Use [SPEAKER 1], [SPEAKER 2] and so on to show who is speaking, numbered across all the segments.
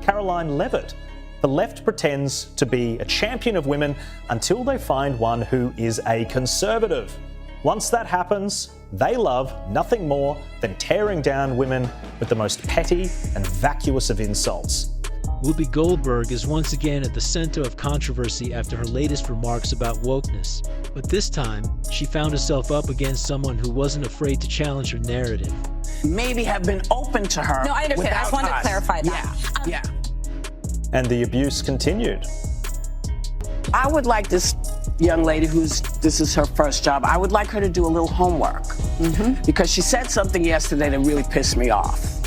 [SPEAKER 1] Karoline Leavitt. The left pretends to be a champion of women until they find one who is a conservative. Once that happens, they love nothing more than tearing down women with the most petty and vacuous of insults.
[SPEAKER 2] Whoopi Goldberg is once again at the center of controversy after her latest remarks about wokeness. But this time, she found herself up against someone who wasn't afraid to challenge her narrative.
[SPEAKER 3] Maybe have been open to her.
[SPEAKER 4] No, I understand. I just wanted to clarify that.
[SPEAKER 3] Yeah.
[SPEAKER 1] And the abuse continued.
[SPEAKER 3] I would like this young lady this is her first job, I would like her to do a little homework. Because she said something yesterday that really pissed me off.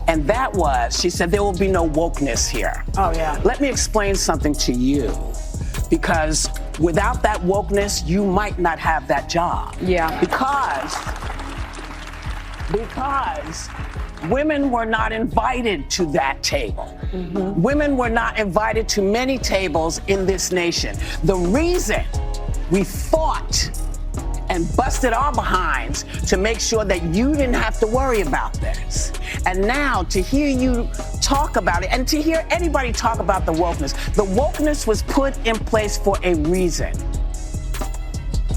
[SPEAKER 3] And that was, she said, there will be no wokeness here.
[SPEAKER 4] Oh, yeah.
[SPEAKER 3] Let me explain something to you. Because without that wokeness, you might not have that job.
[SPEAKER 4] Yeah.
[SPEAKER 3] Because women were not invited to that table. Women were not invited to many tables in this nation. The reason we fought and busted our behinds to make sure that you didn't have to worry about this. And now to hear you talk about it and to hear anybody talk about the wokeness was put in place for a reason.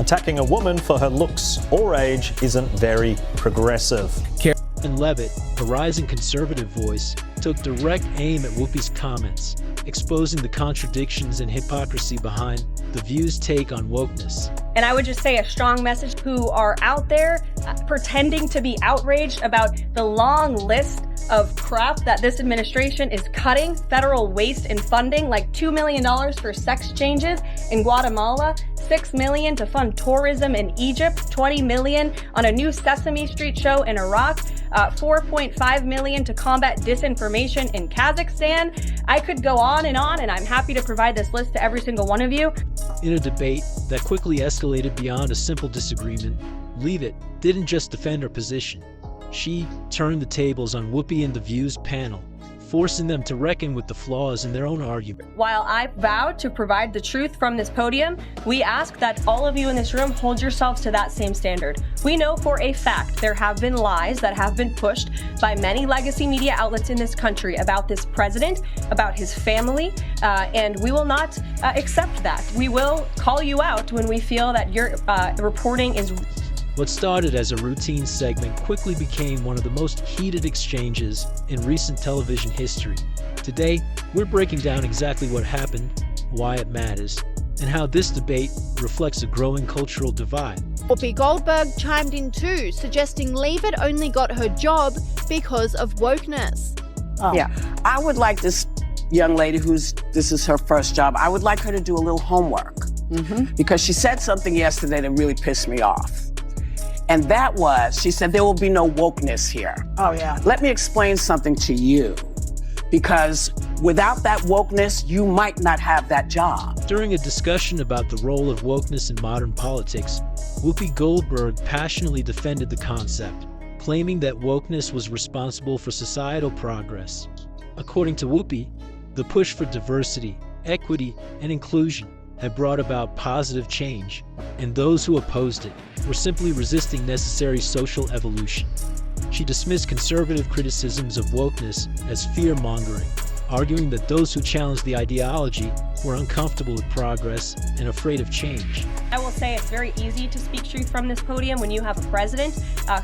[SPEAKER 1] Attacking a woman for her looks or age isn't very progressive.
[SPEAKER 2] Karoline Leavitt, a rising conservative voice, took direct aim at Whoopi's comments, exposing the contradictions and hypocrisy behind The View's take on wokeness.
[SPEAKER 5] And I would just say a strong message who are out there pretending to be outraged about the long list of crap that this administration is cutting, federal waste and funding, like $2 million for sex changes in Guatemala, $6 million to fund tourism in Egypt, $20 million on a new Sesame Street show in Iraq, $4.5 million to combat disinformation in Kazakhstan. I could go on, and I'm happy to provide this list to every single one of you.
[SPEAKER 2] In a debate that quickly escalated beyond a simple disagreement, Leavitt didn't just defend her position. She turned the tables on Whoopi and The View's panel, forcing them to reckon with the flaws in their own argument.
[SPEAKER 5] While I vowed to provide the truth from this podium, we ask that all of you in this room hold yourselves to that same standard. We know for a fact there have been lies that have been pushed by many legacy media outlets in this country about this president, about his family, and we will not accept that. We will call you out when we feel that your reporting is.
[SPEAKER 2] What started as a routine segment quickly became one of the most heated exchanges in recent television history. Today, we're breaking down exactly what happened, why it matters, and how this debate reflects a growing cultural divide.
[SPEAKER 6] Whoopi Goldberg chimed in too, suggesting Leavitt only got her job because of wokeness.
[SPEAKER 3] Yeah, I would like this young lady this is her first job, I would like her to do a little homework. Because she said something yesterday that really pissed me off. And that was, she said, there will be no wokeness here.
[SPEAKER 4] Oh, yeah.
[SPEAKER 3] Let me explain something to you. Because without that wokeness, you might not have that job.
[SPEAKER 2] During a discussion about the role of wokeness in modern politics, Whoopi Goldberg passionately defended the concept, claiming that wokeness was responsible for societal progress. According to Whoopi, the push for diversity, equity, and inclusion had brought about positive change, and those who opposed it were simply resisting necessary social evolution. She dismissed conservative criticisms of wokeness as fear-mongering, arguing that those who challenged the ideology were uncomfortable with progress and afraid of change.
[SPEAKER 5] I will say it's very easy to speak truth from this podium when you have a president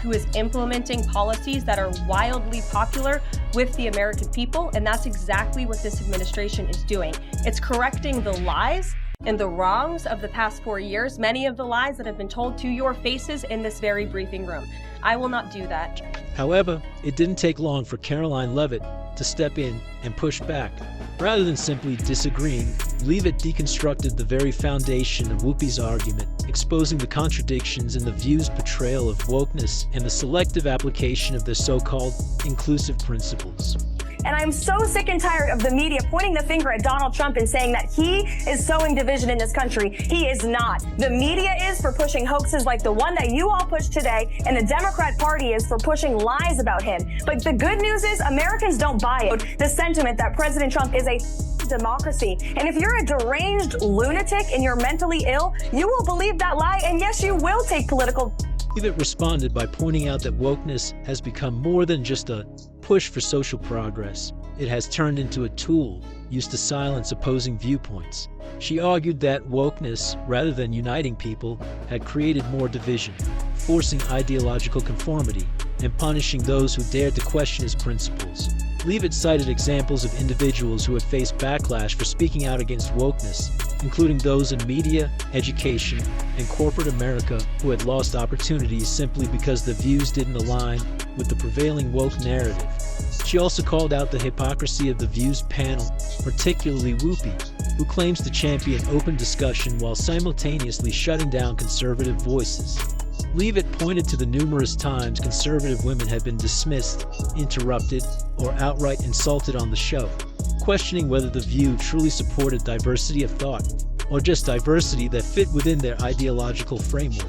[SPEAKER 5] who is implementing policies that are wildly popular with the American people, and that's exactly what this administration is doing. It's correcting the lies and the wrongs of the past 4 years, many of the lies that have been told to your faces in this very briefing room. I will not do that.
[SPEAKER 2] However, it didn't take long for Karoline Leavitt to step in and push back. Rather than simply disagreeing, Leavitt deconstructed the very foundation of Whoopi's argument, exposing the contradictions in The View's portrayal of wokeness and the selective application of their so-called inclusive principles.
[SPEAKER 7] And I'm so sick and tired of the media pointing the finger at Donald Trump and saying that he is sowing division in this country. He is not. The media is for pushing hoaxes like the one that you all pushed today, and the Democrat Party is for pushing lies about him. But the good news is Americans don't buy it. The sentiment that President Trump is a democracy. And if you're a deranged lunatic and you're mentally ill, you will believe that lie, and yes, you will take political.
[SPEAKER 2] Leavitt responded by pointing out that wokeness has become more than just a push for social progress. it has turned into a tool used to silence opposing viewpoints. She argued that wokeness, rather than uniting people, had created more division, forcing ideological conformity and punishing those who dared to question his principles. Leavitt cited examples of individuals who had faced backlash for speaking out against wokeness, including those in media, education, and corporate America who had lost opportunities simply because their views didn't align with the prevailing woke narrative. She also called out the hypocrisy of the Views panel, particularly Whoopi, who claims to champion open discussion while simultaneously shutting down conservative voices. Leavitt pointed to the numerous times conservative women had been dismissed, interrupted, or outright insulted on the show, questioning whether The View truly supported diversity of thought, or just diversity that fit within their ideological framework.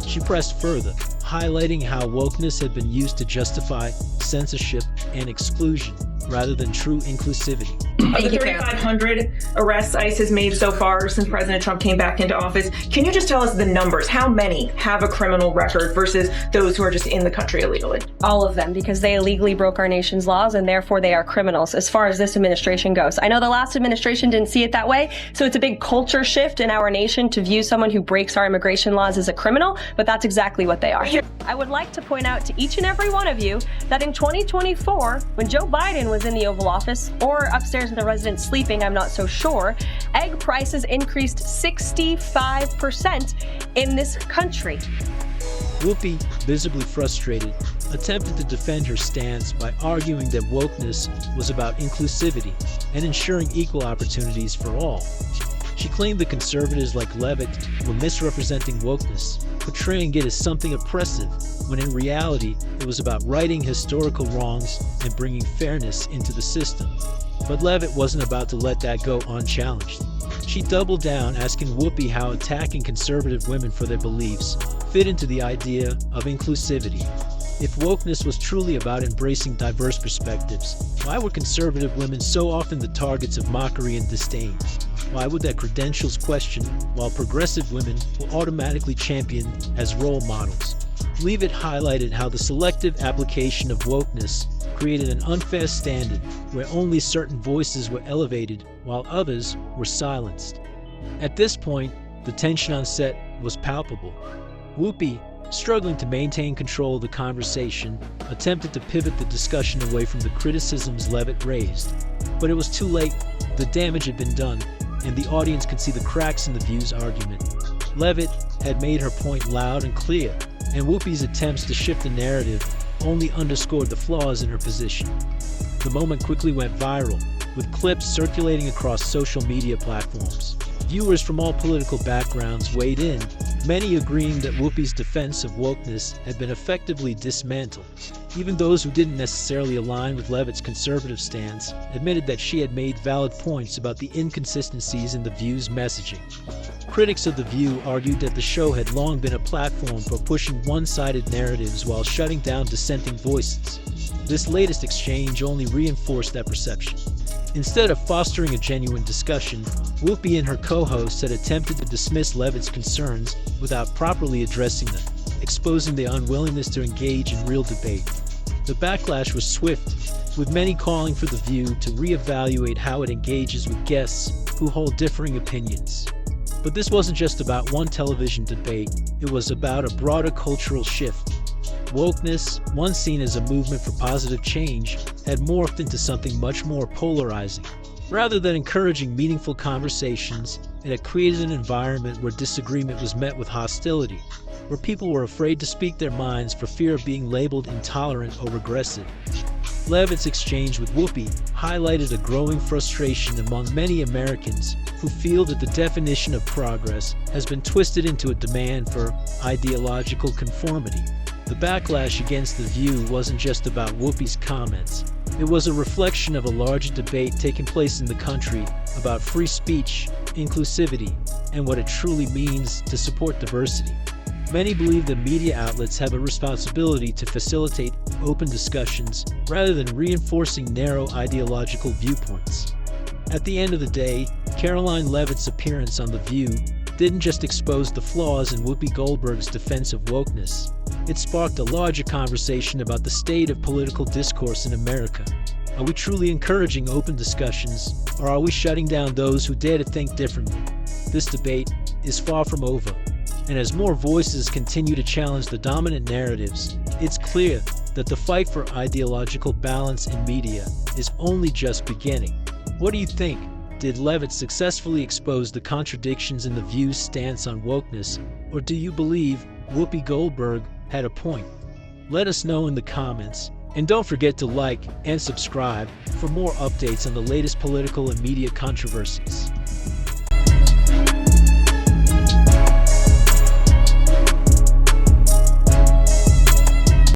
[SPEAKER 2] She pressed further, highlighting how wokeness had been used to justify censorship and exclusion, rather than true inclusivity.
[SPEAKER 8] Of the 3,500 arrests ICE has made so far since President Trump came back into office, can you just tell us the numbers? How many have a criminal record versus those who are just in the country illegally?
[SPEAKER 5] All of them, because they illegally broke our nation's laws and therefore they are criminals as far as this administration goes. I know the last administration didn't see it that way, so it's a big culture shift in our nation to view someone who breaks our immigration laws as a criminal, but that's exactly what they are. I would like to point out to each and every one of you that in 2024, when Joe Biden was in the Oval Office, or upstairs in the residence sleeping, I'm not so sure, egg prices increased 65% in this country.
[SPEAKER 2] Whoopi, visibly frustrated, attempted to defend her stance by arguing that wokeness was about inclusivity and ensuring equal opportunities for all. She claimed that conservatives like Leavitt were misrepresenting wokeness, portraying it as something oppressive, when in reality it was about righting historical wrongs and bringing fairness into the system. But Leavitt wasn't about to let that go unchallenged. She doubled down, asking Whoopi how attacking conservative women for their beliefs fit into the idea of inclusivity. If wokeness was truly about embracing diverse perspectives, why were conservative women so often the targets of mockery and disdain? Why would their credentials questioned, while progressive women were automatically championed as role models? Leavitt highlighted how the selective application of wokeness created an unfair standard where only certain voices were elevated while others were silenced. At this point, the tension on set was palpable. Whoopi, struggling to maintain control of the conversation, attempted to pivot the discussion away from the criticisms Leavitt raised. But it was too late. The damage had been done, and the audience could see the cracks in the View's argument. Leavitt had made her point loud and clear, and Whoopi's attempts to shift the narrative only underscored the flaws in her position. The moment quickly went viral, with clips circulating across social media platforms. Viewers from all political backgrounds weighed in, many agreeing that Whoopi's defense of wokeness had been effectively dismantled. Even those who didn't necessarily align with Leavitt's conservative stance admitted that she had made valid points about the inconsistencies in The View's messaging. Critics of The View argued that the show had long been a platform for pushing one-sided narratives while shutting down dissenting voices. This latest exchange only reinforced that perception. Instead of fostering a genuine discussion, Whoopi and her co-hosts had attempted to dismiss Leavitt's concerns without properly addressing them, exposing their unwillingness to engage in real debate. The backlash was swift, with many calling for The View to reevaluate how it engages with guests who hold differing opinions. But this wasn't just about one television debate, it was about a broader cultural shift. Wokeness, once seen as a movement for positive change, had morphed into something much more polarizing. Rather than encouraging meaningful conversations, it had created an environment where disagreement was met with hostility, where people were afraid to speak their minds for fear of being labeled intolerant or regressive. Leavitt's exchange with Whoopi highlighted a growing frustration among many Americans who feel that the definition of progress has been twisted into a demand for ideological conformity. The backlash against The View wasn't just about Whoopi's comments. It was a reflection of a larger debate taking place in the country about free speech, inclusivity, and what it truly means to support diversity. Many believe that media outlets have a responsibility to facilitate open discussions rather than reinforcing narrow ideological viewpoints. At the end of the day, Karoline Leavitt's appearance on The View didn't just expose the flaws in Whoopi Goldberg's defense of wokeness. It sparked a larger conversation about the state of political discourse in America. Are we truly encouraging open discussions, or are we shutting down those who dare to think differently? This debate is far from over, and as more voices continue to challenge the dominant narratives, it's clear that the fight for ideological balance in media is only just beginning. What do you think? Did Leavitt successfully expose the contradictions in the View's stance on wokeness, or do you believe Whoopi Goldberg had a point? Let us know in the comments, and don't forget to like and subscribe for more updates on the latest political and media controversies.